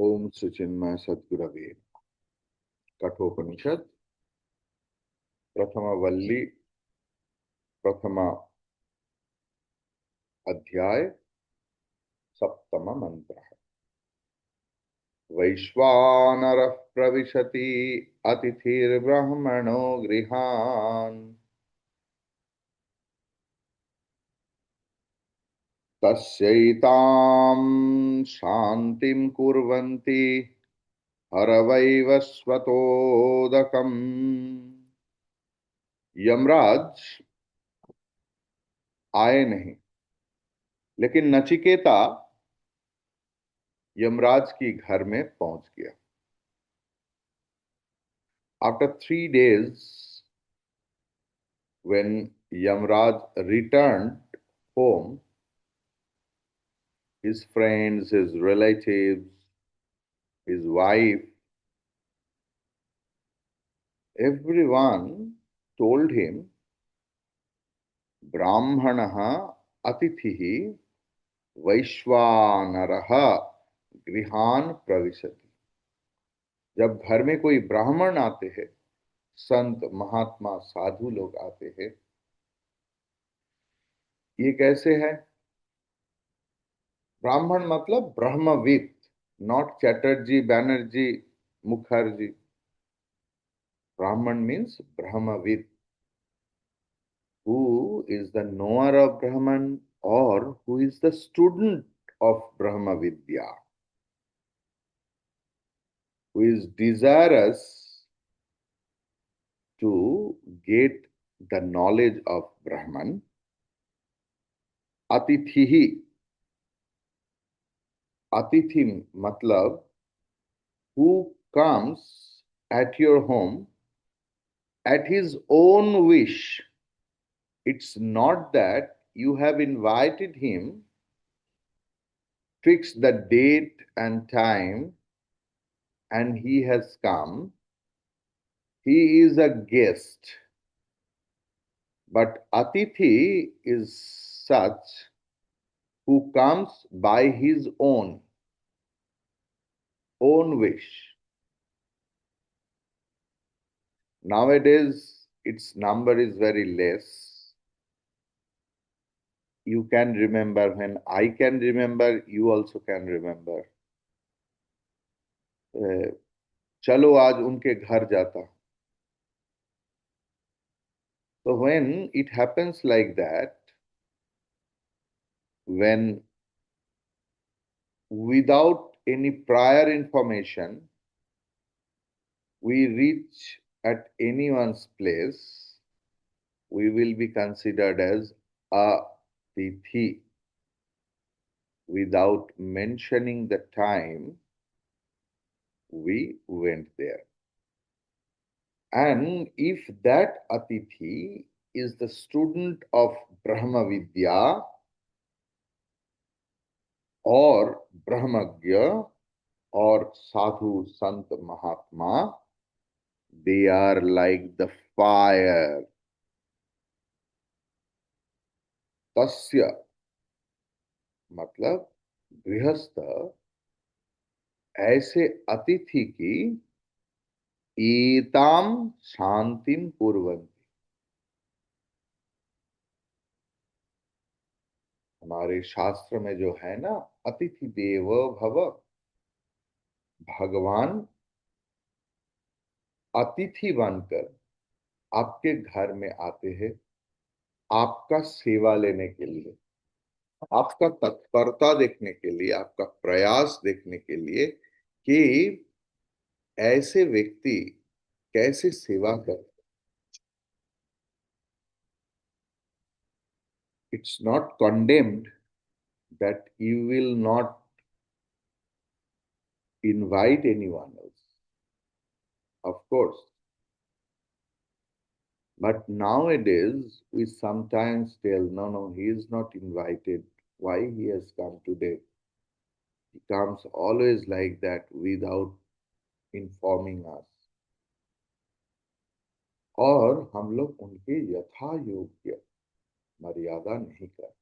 ओम सुचिन्मय सद्गुरवे कठोपनिषद प्रथम वल्ली प्रथम अध्याय सप्तम मंत्र। वैश्वानरः प्रविशति अतिथिर्ब्रह्मणो गृहान् तस्यैतां शान्तिं कुर्वन्ति हरवैव स्वतोदकम्। यमराज आए नहीं, लेकिन नचिकेता यमराज की घर में पहुंच गया। After 3 days, when Yamraj returned home, his friends, his relatives, his wife, everyone told him, Brahmanaha atithihi Vaishwanaraha grihan pravishati। जब घर में कोई ब्राह्मण आते हैं, संत महात्मा साधु लोग आते हैं, ये कैसे है? ब्राह्मण मतलब ब्रह्मविद, not Chatterjee, Banerjee, Mukherjee. Brahman means Brahmavid, who is the knower of Brahman or who is the student of Brahma Vidya, who is desirous to get the knowledge of Brahman. Atithihi, Atithi matlab who comes at your home at his own wish. It's not that you have invited him, fixed the date and time, and he has come. He is a guest. But Atithi is such who comes by his own wish. Nowadays, its number is very less. You can remember, when I can remember, you also can remember. चलो आज उनके घर जाता। So when it happens like that, when without any prior information we reach at anyone's place, we will be considered as a tithi. Without mentioning the time, we went there. And if that atithi is the student of Brahma Vidya or Brahmagya or Sadhu Sant Mahatma, they are like the fire. Tasya मतलब गृहस्थ ऐसे अतिथि की एताम शांतिम कुर्वन्ति। हमारे शास्त्र में जो है ना, अतिथि देवो भव, भगवान अतिथि बनकर आपके घर में आते हैं आपका सेवा लेने के लिए, आपका तत्परता देखने के लिए, आपका प्रयास देखने के लिए कि ऐसे व्यक्ति कैसे सेवा कर। It's not condemned that you will not invite anyone else, of course. But nowadays, we sometimes tell, no, no, he is not invited. Why he has come today? He comes always like that without informing us. और हम लोग उनके यथा योग्य मर्यादा नहीं कर।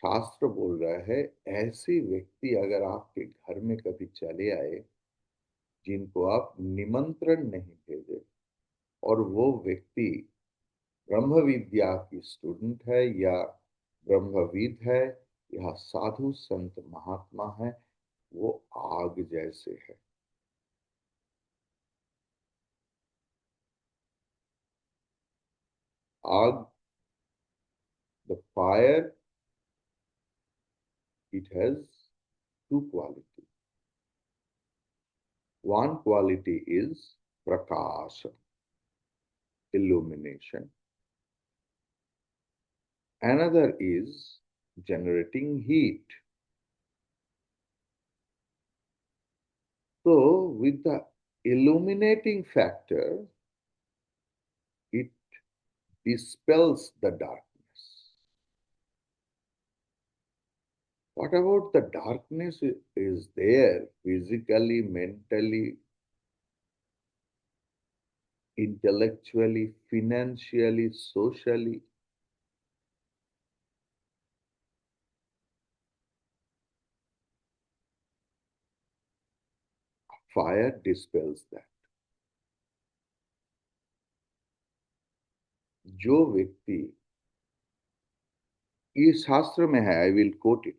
शास्त्र बोल रहा है ऐसे व्यक्ति अगर आपके घर में कभी चले आए जिनको आप निमंत्रण नहीं भेजे और वो व्यक्ति ब्रह्म विद्या की स्टूडेंट है या ब्रह्मविद है या साधु संत महात्मा है, वो आग जैसे है। आग, the fire, it has two qualities. One quality is prakasha, illumination. Another is generating heat. So, with the illuminating factor, it dispels the darkness. What about the darkness is there physically, mentally, intellectually, financially, socially? Fire dispels that. जो व्यक्ति, ये शास्त्र में है, I will coat it,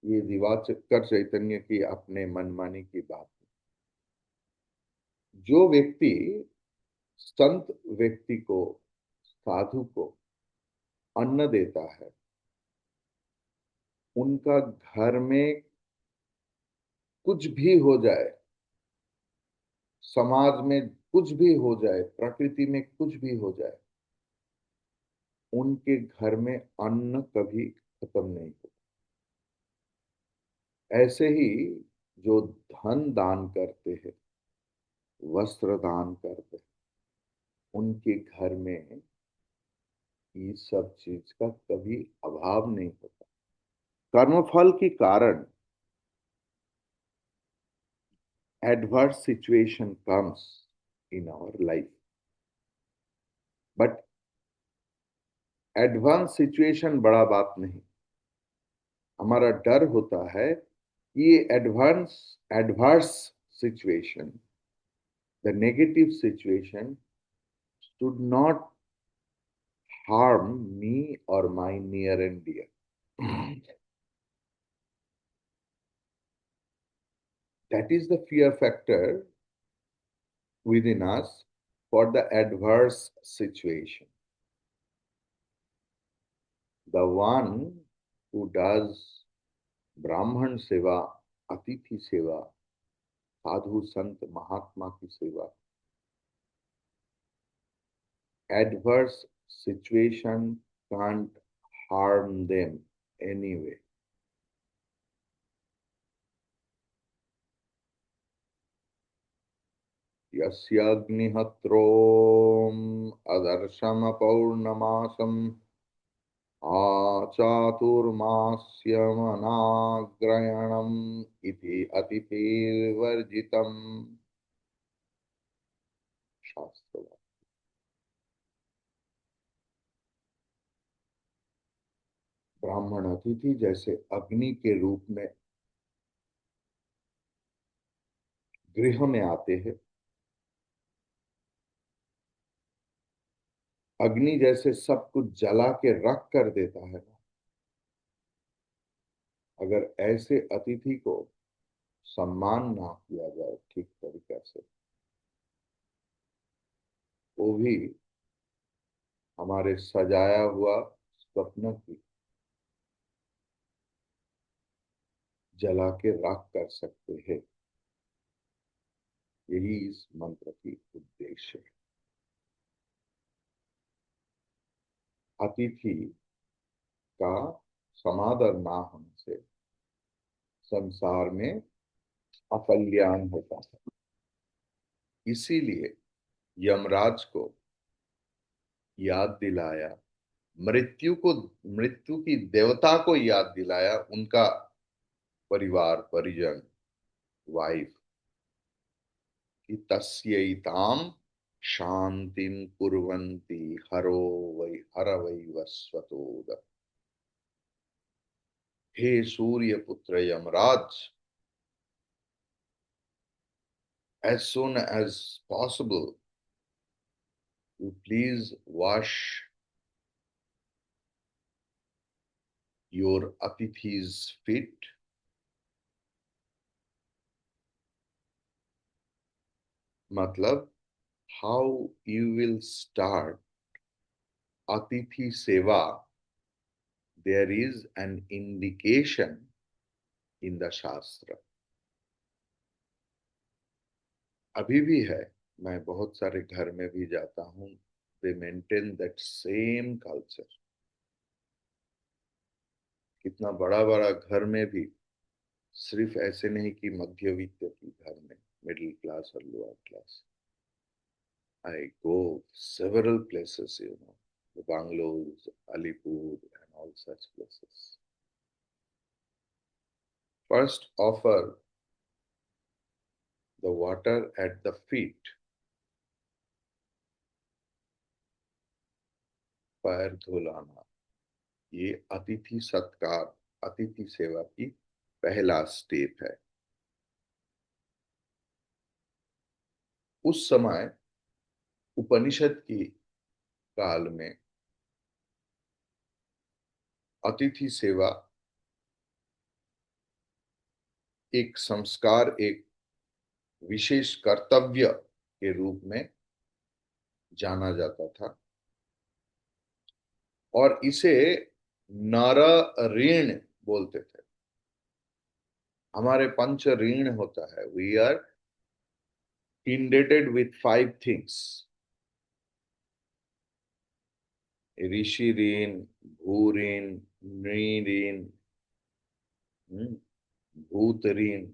ये दिवाकर चैतन्य की अपने मनमानी की बात है। जो व्यक्ति संत व्यक्ति को, साधु को अन्न देता है, उनका घर में कुछ भी हो जाए, समाज में कुछ भी हो जाए, प्रकृति में कुछ भी हो जाए, उनके घर में अन्न कभी खत्म नहीं होता। ऐसे ही जो धन दान करते हैं, वस्त्र दान करते हैं, उनके घर में इस सब चीज का कभी अभाव नहीं होता। कर्मफल के कारण adverse situation comes in our life, but advance situation बड़ा बात नहीं। हमारा डर होता है कि ये adverse situation, the negative situation should not harm me or my near and dear. That is the fear factor within us for the adverse situation. The one who does Brahman seva, Atithi seva, Sadhu Sant Mahatma ki seva, adverse situation can't harm them anyway. यस्याग्निहत्रोम अदर्शम पौर्णमासम आचातुर्मास्यमनाग्रयणम् इति अतिथिर्वर्जितम्। शास्त्र। ब्राह्मण अतिथि जैसे अग्नि के रूप में गृह में आते हैं, अग्नि जैसे सब कुछ जला के रख कर देता है ना, अगर ऐसे अतिथि को सम्मान ना किया जाए ठीक तरीके से, वो भी हमारे सजाया हुआ स्वप्न की जला के राख कर सकते हैं। यही इस मंत्र की उद्देश्य है। अतिथि का समादर ना होने से संसार में अकल्याण होता है। इसीलिए यमराज को याद दिलाया, मृत्यु की देवता को याद दिलाया, उनका परिवार परिजन, वाइफ, कि तस्यैताम शांतिं कुर्वन्ति हरो वै हर वै वस्वतोद। हे सूर्य पुत्र Yamraj, as soon as possible, you please wash your Atithi's feet. मतलब, how you will start Atithi Seva, there is an indication in the Shastra. अभी भी है, मैं बहुत सारे घर में भी जाता हूँ, they maintain that same culture. कितना बड़ा बड़ा घर में भी सिर्फ ऐसे नहीं कि मध्यवित्त की घर में, मिडिल क्लास और lower class. I go several places, the bungalows, Alipur, and all such places. First, offer the water at the feet, पैर धुलाना. ये अतिथि सत्कार, अतिथि सेवा की पहला स्टेप है. उस समय उपनिषद की काल में अतिथि सेवा एक संस्कार, एक विशेष कर्तव्य के रूप में जाना जाता था, और इसे नर ऋण बोलते थे. हमारे पंच ऋण होता है. We are indebted with 5 things: ऋषि ऋण, भू ऋण, नृ ऋण, भूत ऋण,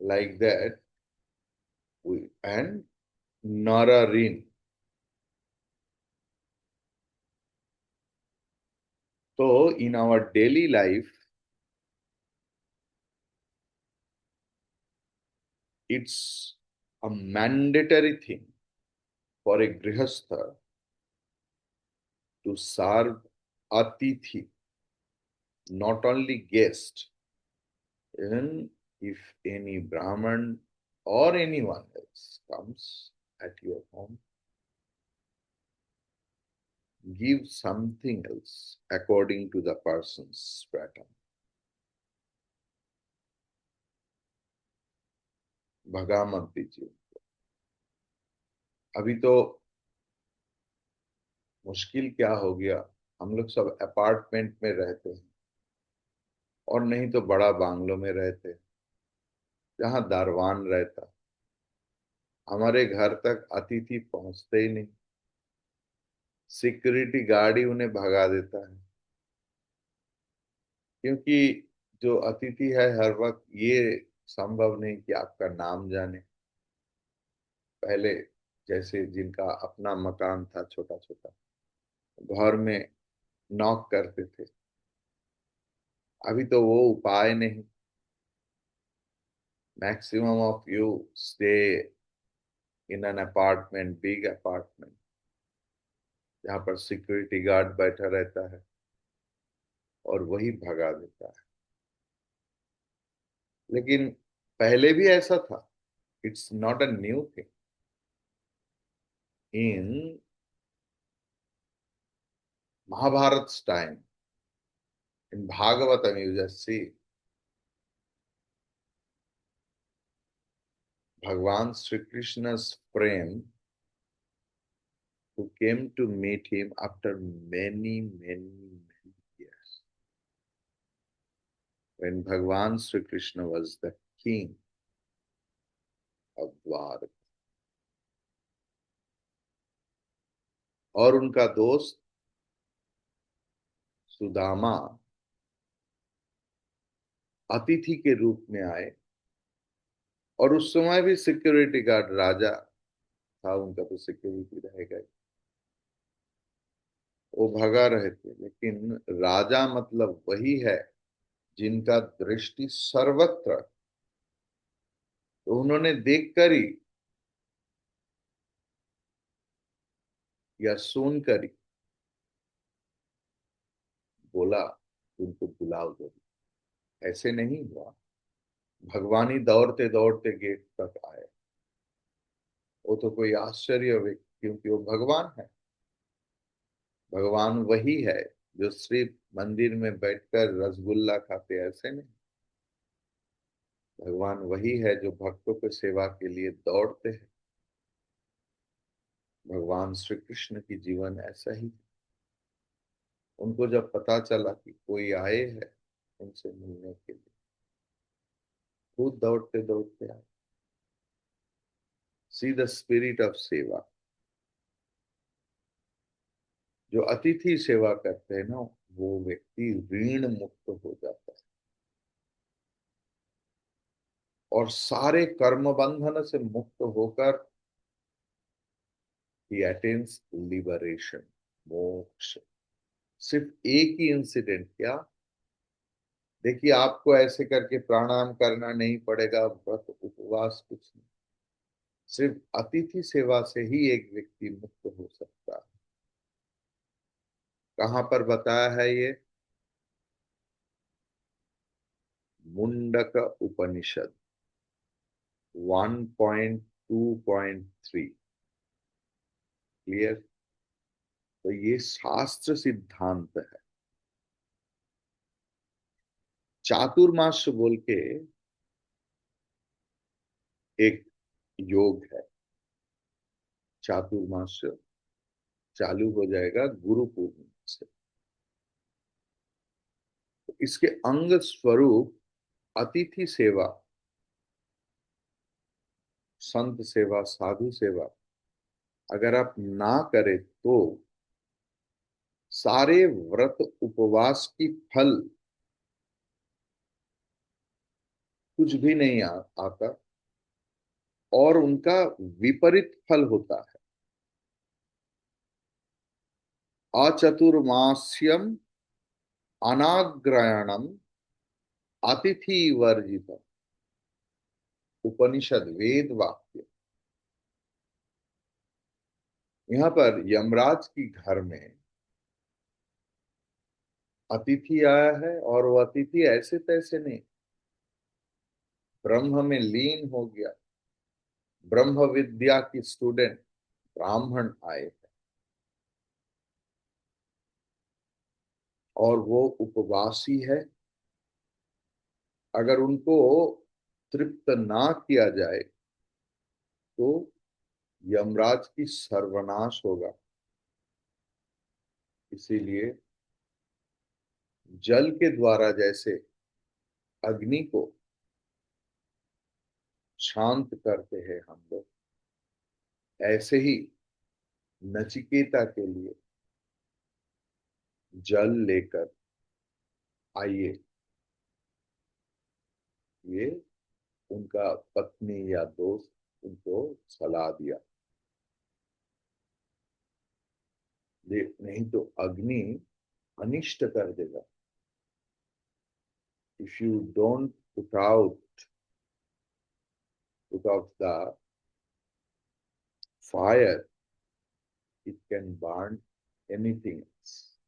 like that, and nara ऋण. So in our daily life, it's a mandatory thing for a grihastha to serve atithi, not only guest. Even if any Brahman or anyone else comes at your home, give something else according to the person's stratum. भगा मत दीजिए. अभी तो मुश्किल क्या हो गया, हम लोग सब अपार्टमेंट में रहते हैं, और नहीं तो बड़ा बांग्लो में रहते हैं जहां दारवान रहता. हमारे घर तक अतिथि पहुंचते ही नहीं, सिक्योरिटी गार्ड ही उन्हें भगा देता है. क्योंकि जो अतिथि है हर वक्त ये संभव नहीं कि आपका नाम जाने. पहले जैसे जिनका अपना मकान था छोटा छोटा, घर में नॉक करते थे. अभी तो वो उपाय नहीं. Maximum of you stay in an apartment, big apartment, जहाँ पर सिक्योरिटी गार्ड बैठा रहता है और वही भगा देता है. लेकिन पहले भी ऐसा था. It's not a new thing. In Mahabharat's time, in Bhagavatam, you just see Bhagwan Sri Krishna's friend who came to meet him after many, many, many years. When Bhagwan Sri Krishna was the king of Dwarka. और उनका दोस्त सुदामा अतिथि के रूप में आए, और उस समय भी सिक्योरिटी गार्ड राजा था, उनका तो सिक्योरिटी रहेगा ही, वो भगा रहे थे. लेकिन राजा मतलब वही है जिनका दृष्टि सर्वत्र. तो उन्होंने देखकर ही या सुनकर ही बोला उनको बुलाओ जरूर। ऐसे नहीं हुआ, भगवान ही दौड़ते दौड़ते गेट तक आए। वो तो कोई आश्चर्य क्योंकि वो भगवान है। भगवान वही है जो सिर्फ मंदिर में बैठकर रसगुल्ला खाते, ऐसे नहीं। भगवान वही है जो भक्तों की सेवा के लिए दौड़ते हैं। भगवान श्री कृष्ण की जीवन ऐसा ही। उनको जब पता चला कि कोई आए हैं उनसे मिलने के लिए, खुद दौड़ते दौड़ते आए। सी द स्पिरिट ऑफ सेवा। जो अतिथि सेवा करते हैं ना, वो व्यक्ति ऋण मुक्त हो जाता है और सारे कर्म बंधन से मुक्त होकर ही अटेन्स लिबरेशन, मोक्ष। सिर्फ एक ही इंसिडेंट क्या, देखिए आपको ऐसे करके प्राणायाम करना नहीं पड़ेगा, व्रत उपवास कुछ नहीं। सिर्फ अतिथि सेवा से ही एक व्यक्ति मुक्त हो सकता है। कहां पर बताया है ये? मुंडक उपनिषद 1.2.3। क्लियर? तो ये शास्त्र सिद्धांत है। चातुर्मास्य बोल के एक योग है। चातुर्मास्य चालू हो जाएगा गुरु पूर्णिमा से। तो इसके अंग स्वरूप अतिथि सेवा, संत सेवा, साधु सेवा अगर आप ना करें तो सारे व्रत उपवास की फल कुछ भी नहीं आता, और उनका विपरीत फल होता है। अचतुर्मास्यम अनाग्रयणम अतिथि वर्जित। उपनिषद वेद वाक्य। यहाँ पर यमराज की घर में अतिथि आया है, और वो अतिथि ऐसे तैसे नहीं, ब्रह्म में लीन हो गया। ब्रह्म विद्या की स्टूडेंट ब्राह्मण आए हैं, और वो उपवासी है। अगर उनको तृप्त ना किया जाए तो यमराज की सर्वनाश होगा। इसीलिए जल के द्वारा जैसे अग्नि को शांत करते हैं हम लोग, ऐसे ही नचिकेता के लिए जल लेकर आइए। ये उनका पत्नी या दोस्त उनको सलाह दिया। नहीं तो अग्नि अनिष्ट कर देगा। If you don't put out the fire, it can burn anything else.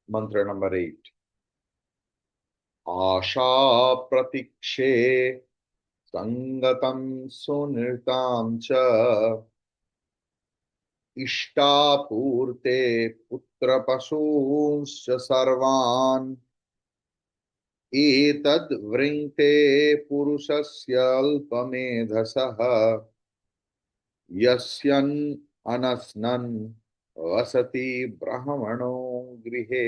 मंत्र नंबर 8। आशा प्रतीक्षे संगतम सुनृतां च इष्टापूर्ते पुत्र पशूंश्च सर्वान् एतद् वृङ्क्ते पुरुषस्य अल्पमेधसः यस्यन् अनस्नन् वसति ब्राह्मणो गृहे।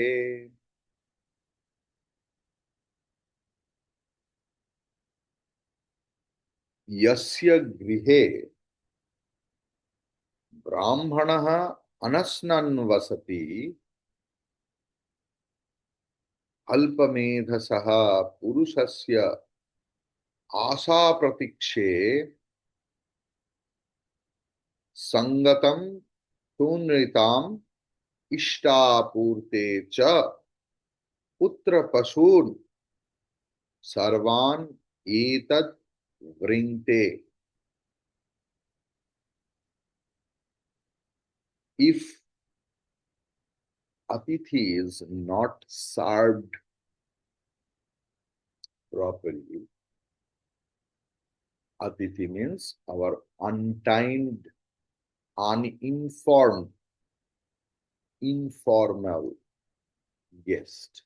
यस्य गृहे ब्राह्मणः अनस्नन् वसति अल्पमेधसः पुरुषस्य आशा प्रतीक्षे संगतम सुनृताम इष्टापूर्ते च पुत्र पशून् सर्वान् एतद् वृङ्क्ते। If Atithi is not served properly, Atithi means our untimed, uninformed, informal guest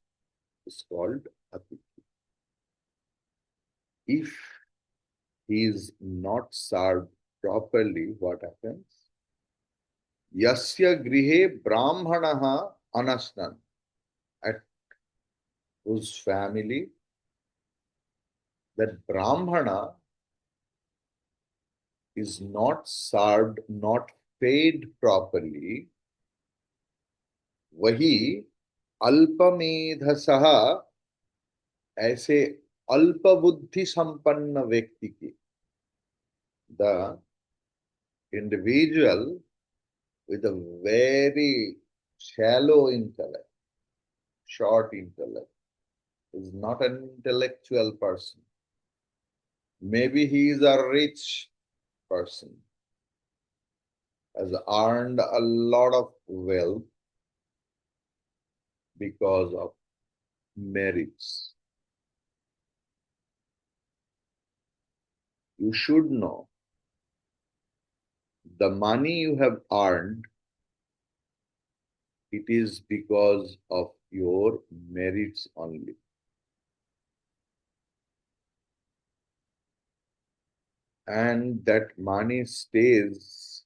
is called Atithi. If he is not served properly, what happens? Yasya grihe brahmanaha anasnan. At whose family that brahmana is not served, not fed properly, वही अल्पमेधसः, ऐसे अल्प बुद्धि संपन्न व्यक्ति की, the individual with a very shallow intellect, short intellect, is not an intellectual person. Maybe he is a rich person, has earned a lot of wealth because of merits. You should know the money you have earned, it is because of your merits only. And that money stays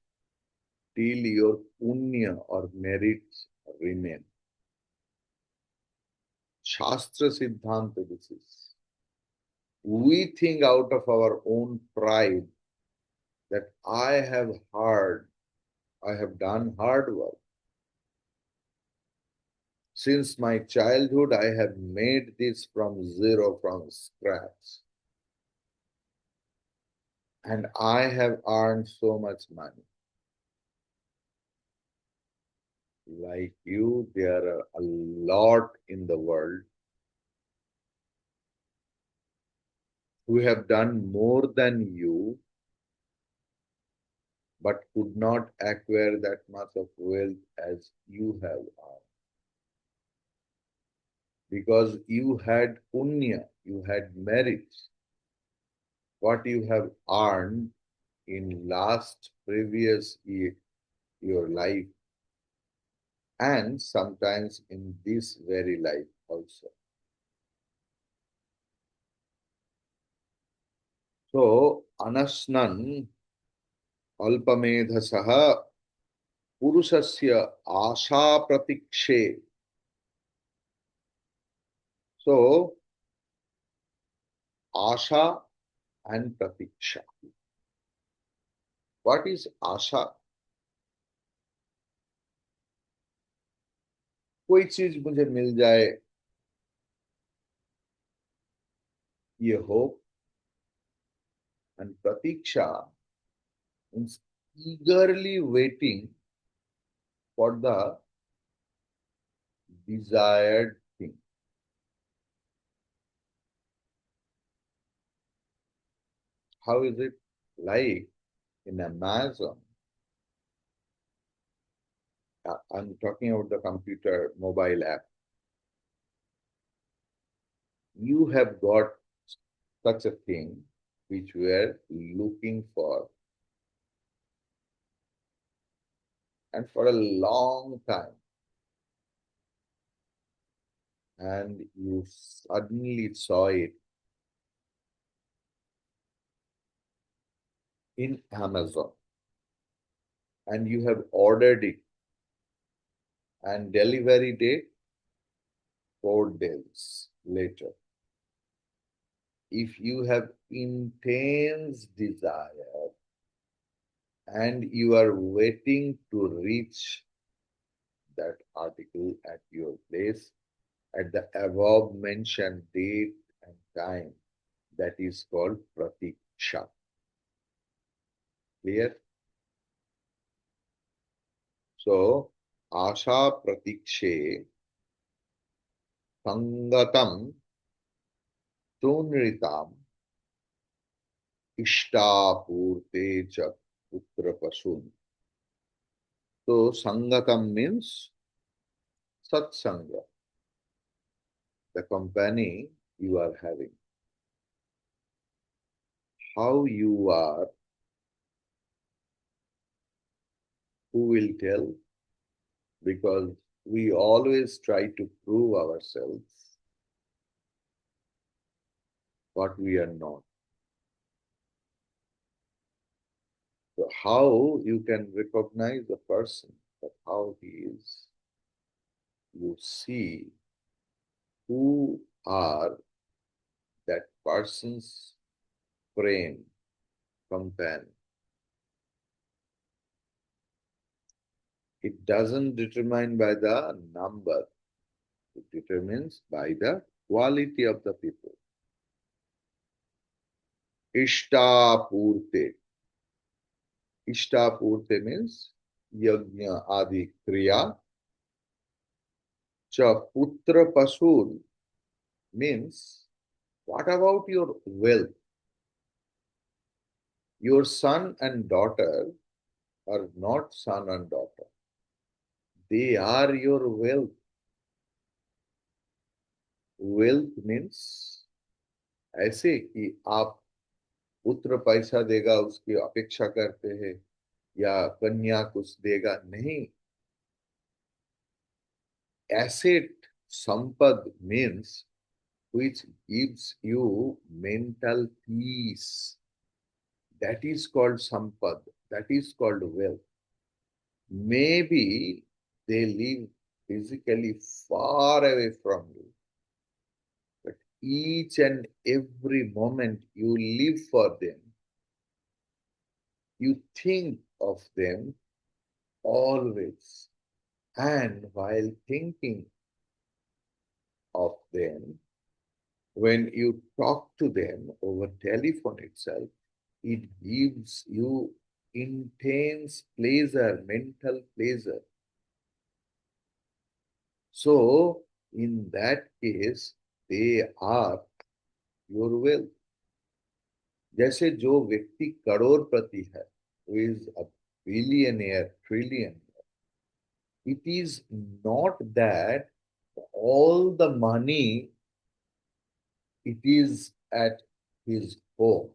till your punya or merits remain. Shastra Siddhanta this is. We think out of our own pride that I have done hard work. Since my childhood, I have made this from zero, from scratch. And I have earned so much money. Like you, there are a lot in the world who have done more than you, but could not acquire that much of wealth as you have earned. Because you had punya, you had merits. What you have earned in last previous year, your life, and sometimes in this very life also. So, anasnan अल्पमेधसः पुरुषस्य आशा प्रतीक्षे. So, asha and pratiksha. What is asha? कोई चीज मुझे मिल जाए, ये hope. And pratiksha means eagerly waiting for the desired thing. How is it? Like in Amazon, I'm talking about the computer mobile app. You have got such a thing which we are looking for, and for a long time, and you suddenly saw it in Amazon, and you have ordered it, and delivery date 4 days later. If you have intense desire and you are waiting to reach that article at your place at the above mentioned date and time, that is called pratiksha. Clear? So, asha pratikshe sangatam tunritam ishtapurte cha putra pasun. So Sangatam means Satsanga, the company you are having. How you are, who will tell? Because we always try to prove ourselves what we are not. So how you can recognize a person, that how he is? You see who are that person's friend, companion. It doesn't determine by the number. It determines by the quality of the people. Ishtapurte. Ishtapurte means yajna adi kriya. Cha putra pasul means what about your wealth? Your son and daughter are not son and daughter. They are your wealth. Wealth means ऐसे कि आप पुत्र पैसा देगा उसकी अपेक्षा करते हैं या कन्या कुछ देगा नहीं. Asset sampad means which gives you mental peace. That is called sampad. That is called wealth. Maybe they live physically far away from you, but each and every moment you live for them, you think of them always. And while thinking of them, when you talk to them over telephone itself, it gives you intense pleasure, mental pleasure. So, in that case, they are your wealth. जैसे जो व्यक्ति करोड़पति है, who is a billionaire, trillionaire, it is not that all the money it is at his home.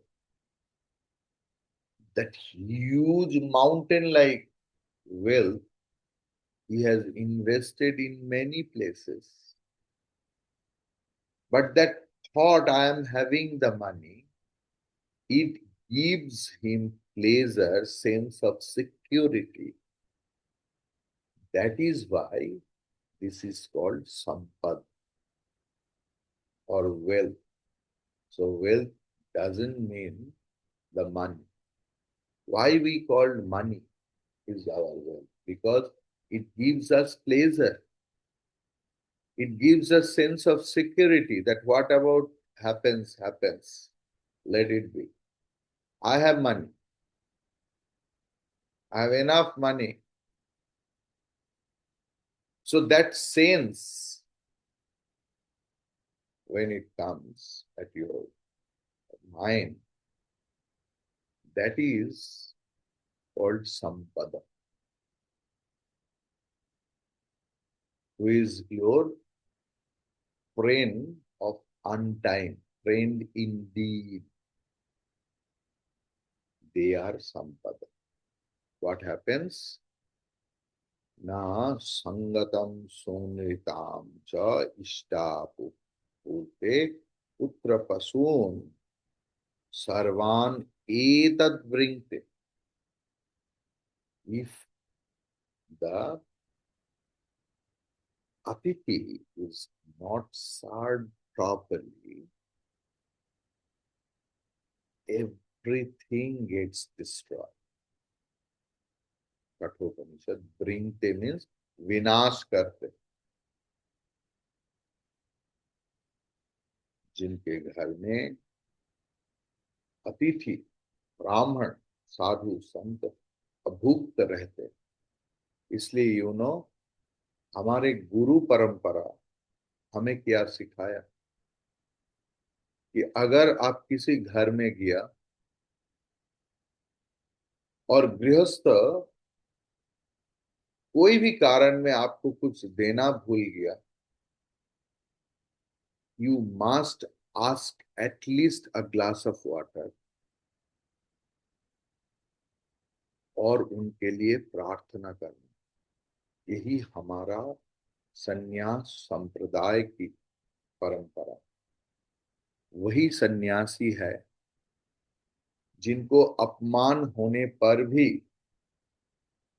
That huge mountain like wealth he has invested in many places. But that thought, I am having the money, it gives him pleasure, sense of security. That is why this is called sampad or wealth. So wealth doesn't mean the money. Why we called money is our wealth? Because it gives us pleasure. It gives us sense of security that whatever happens, happens. Let it be. I have money. I have enough money. So that sense, when it comes at your mind, that is called sampada, who is your friend of untime, friend indeed. They are sampada. What happens? Na sangatam sonritam cha ishtapu purte putra pasun sarvan etad vringte. If the Atiti is not served properly, everything gets destroyed. Kathopanishad ब्रिंगते means विनाश करते. जिनके घर में अतिथि ब्राह्मण साधु संत अभुक्त रहते, इसलिए हमारे गुरु परंपरा हमें क्या सिखाया कि अगर आप किसी घर में गया, और गृहस्थ कोई भी कारण में आपको कुछ देना भूल गया, you must ask at least a glass of water, और उनके लिए प्रार्थना करना। यही हमारा संन्यास संप्रदाय की परंपरा। वही सन्यासी है जिनको अपमान होने पर भी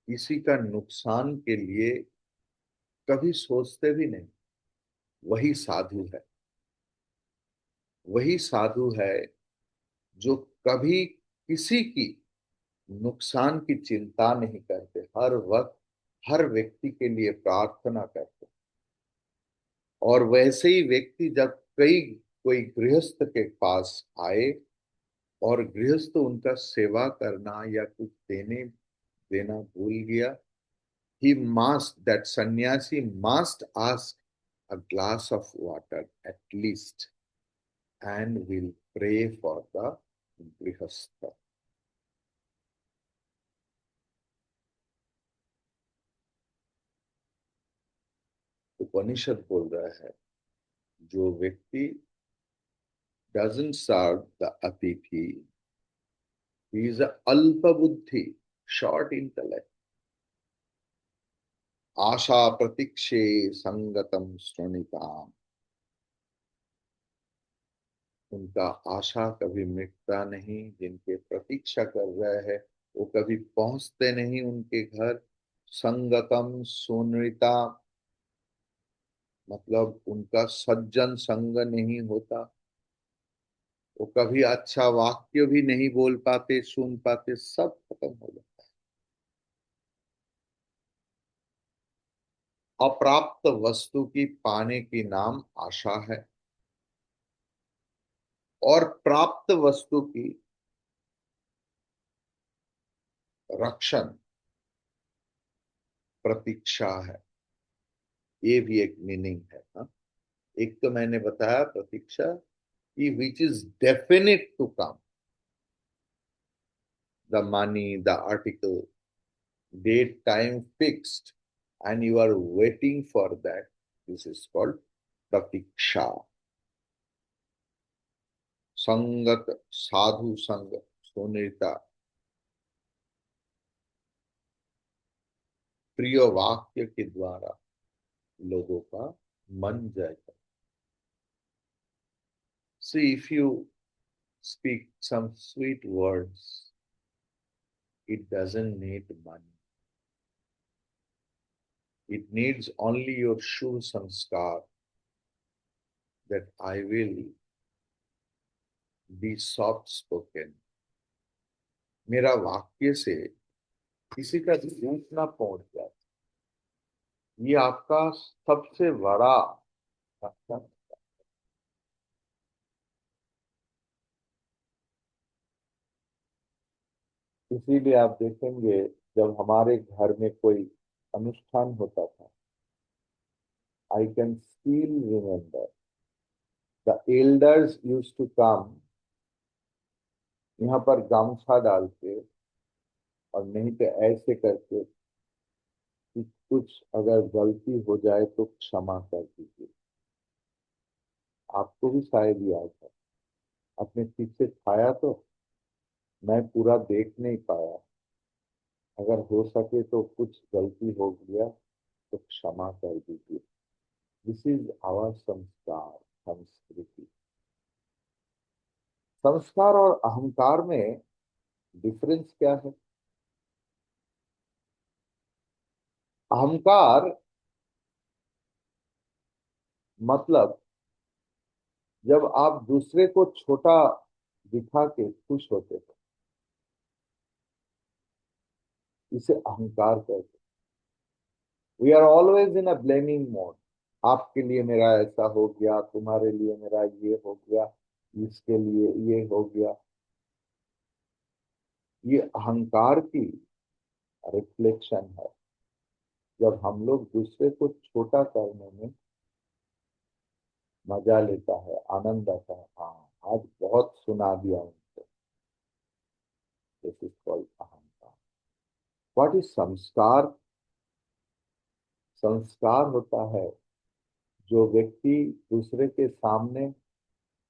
किसी का नुकसान के लिए कभी सोचते भी नहीं। वही साधु है। वही साधु है जो कभी किसी की नुकसान की चिंता नहीं करते, हर वक्त हर व्यक्ति के लिए प्रार्थना करते। और वैसे ही व्यक्ति जब कोई गृहस्थ के पास आए और गृहस्थ उनका सेवा करना या कुछ देने देना भूल गया, he must, that sannyasi must ask a glass of water at least and will pray for the grihastha. उपनिषद बोल रहा है, जो व्यक्ति doesn't serve the atithi, he is a alpa buddhi, short intellect. आशा प्रतीक्षे संगतम श्रोणिताम, उनका आशा कभी मिटता नहीं। जिनके प्रतीक्षा कर रहे हैं वो कभी पहुंचते नहीं उनके घर। संगतम सुनृता, मतलब उनका सज्जन संग नहीं होता। वो कभी अच्छा वाक्य भी नहीं बोल पाते, सुन पाते, सब खत्म हो जाता है। अप्राप्त वस्तु की पाने की नाम आशा है, और प्राप्त वस्तु की रक्षण प्रतीक्षा है। ये भी एक मीनिंग है हा? एक तो मैंने बताया प्रतीक्षा कि which is definite to come, the money, the article, date time fixed, and you are waiting for that. This is called pratiksha. संगत, साधु संग, सुनीता, प्रिय वाक्य के द्वारा लोगों का मन जय कर। See, if you speak some sweet words, it doesn't need money. It needs only your sure sanskar that I will be soft spoken. मेरा वाक्य से किसी का झूठ ना पहुंच जाए, ये आपका सबसे बड़ा रक्षण। इसीलिए आप देखेंगे जब हमारे घर में कोई अनुष्ठान होता था, I can still remember the elders used to come, यहाँ पर गामछा डाल के और नहीं तो ऐसे करके कि कुछ अगर गलती हो जाए तो क्षमा कर दीजिए। आपको भी शायद याद है, अपने पीछे खाया तो मैं पूरा देख नहीं पाया, अगर हो सके तो कुछ गलती हो गया तो क्षमा कर दीजिए। दिस इज आवर संस्कार, संस्कृति। संस्कार और अहंकार में डिफरेंस क्या है? अहंकार मतलब जब आप दूसरे को छोटा दिखा के खुश होते हैं, इसे अहंकार कहते हैं। We are always in a blaming mode. आपके लिए मेरा ऐसा हो गया, तुम्हारे लिए मेरा ये हो गया, इसके लिए ये हो गया। ये अहंकार की रिफ्लेक्शन है। जब हम लोग दूसरे को छोटा करने में मजा लेता है, आनंद आता है, हाँ आज बहुत सुना दिया उनको, दिस इज कॉल्ड अहंकार। व्हाट इज संस्कार? संस्कार होता है जो व्यक्ति दूसरे के सामने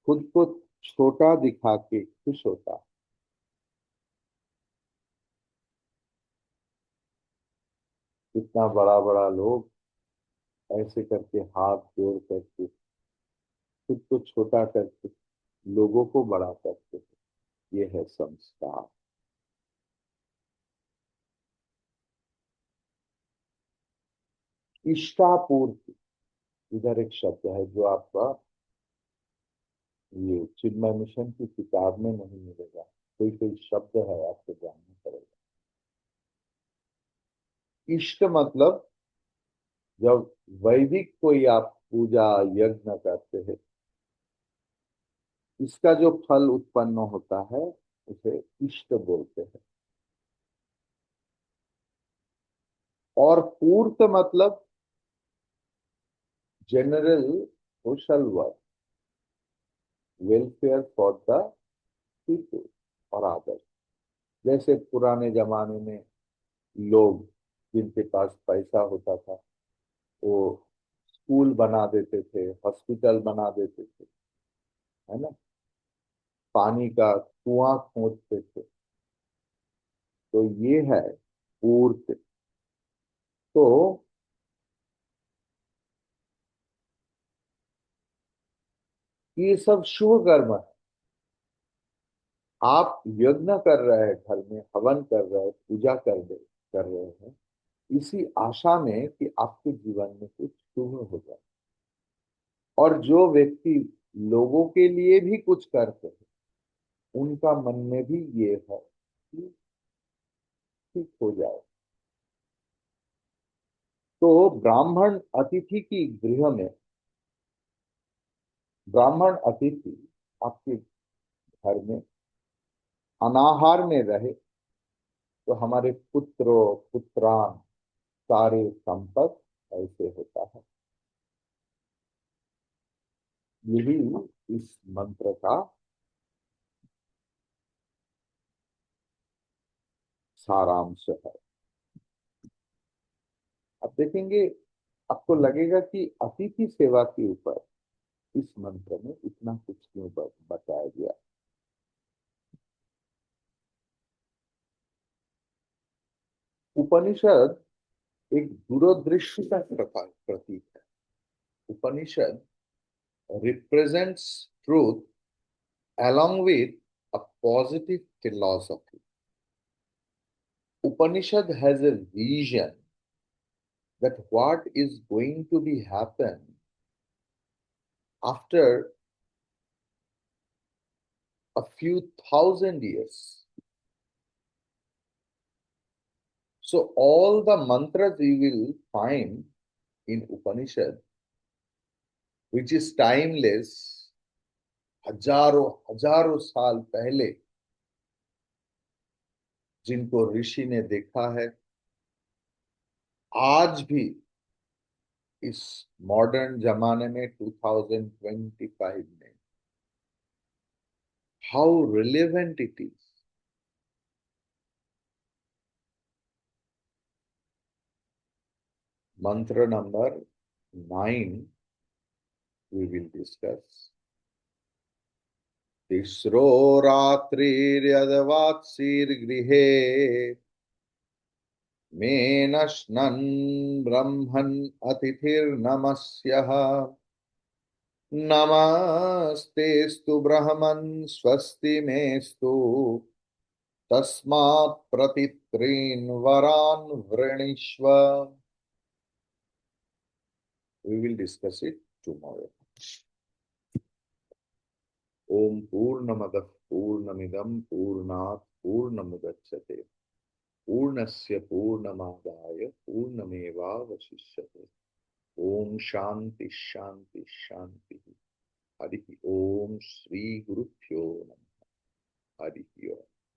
खुद को छोटा दिखा के खुश होता है। इतना बड़ा बड़ा लोग ऐसे करके हाथ जोड़ करके खुद को छोटा करके लोगों को बड़ा करते हैं। ये है संस्कार। इष्टापूर्ति, इधर एक शब्द है जो आपका ये चिन्मय मिशन की किताब में नहीं मिलेगा। कोई कोई शब्द है आपको जानना पड़ेगा। इष्ट मतलब जब वैदिक कोई आप पूजा यज्ञ करते हैं, इसका जो फल उत्पन्न होता है उसे इष्ट बोलते हैं। और पूर्त मतलब general social work, welfare for the people और अदर्स। जैसे पुराने जमाने में लोग जिनके पास पैसा होता था वो स्कूल बना देते थे, हॉस्पिटल बना देते थे, है ना, पानी का कुआं खोदते थे। तो ये है पूर्त। तो ये सब शुभ कर्म है। आप यज्ञ कर रहे हैं, घर में हवन कर रहे हैं, पूजा कर रहे हैं, इसी आशा में कि आपके जीवन में कुछ शुभ हो जाए। और जो व्यक्ति लोगों के लिए भी कुछ करते हैं उनका मन में भी ये है कि ठीक हो जाए। तो ब्राह्मण अतिथि की गृह में, ब्राह्मण अतिथि आपके घर में अनाहार में रहे तो हमारे पुत्रो पुत्रान सारे संपद ऐसे होता है। यही इस मंत्र का सारांश है। अब देखेंगे, आपको लगेगा कि अतिथि सेवा के ऊपर इस मंत्र में इतना कुछ क्यों बताया गया। उपनिषद एक दूरदृष्टि का प्रतीक है। Upanishad represents truth along with a positive philosophy. Upanishad has a vision that what is going to be happen after a few thousand years. So all the mantras we will find in Upanishad, which is timeless, हजारों हजारों साल पहले जिनको ऋषि ने देखा है, आज भी इस मॉडर्न जमाने में 2025 में how relevant it is. Mantra number 9 we will discuss. तिस्रो रात्रिर्यद्वात्सीर्गृहे मेनश्नन् ब्रह्मन् अतिथिर्नमस्यः नमस्तेस्तु ब्रह्मन् स्वस्ति मेस्तु तस्मात् प्रतित्रीन् वरान् वृणीष्व. We will discuss it tomorrow. ओम पूर्णमदः पूर्णमिदं पूर्णात् पूर्णमुदच्यते पूर्णस्य पूर्णमादाय पूर्णमेवावशिष्यते. ओम शांति शांति शांति. हरि ओम. श्री गुरुभ्यो नमः. हरि ओम.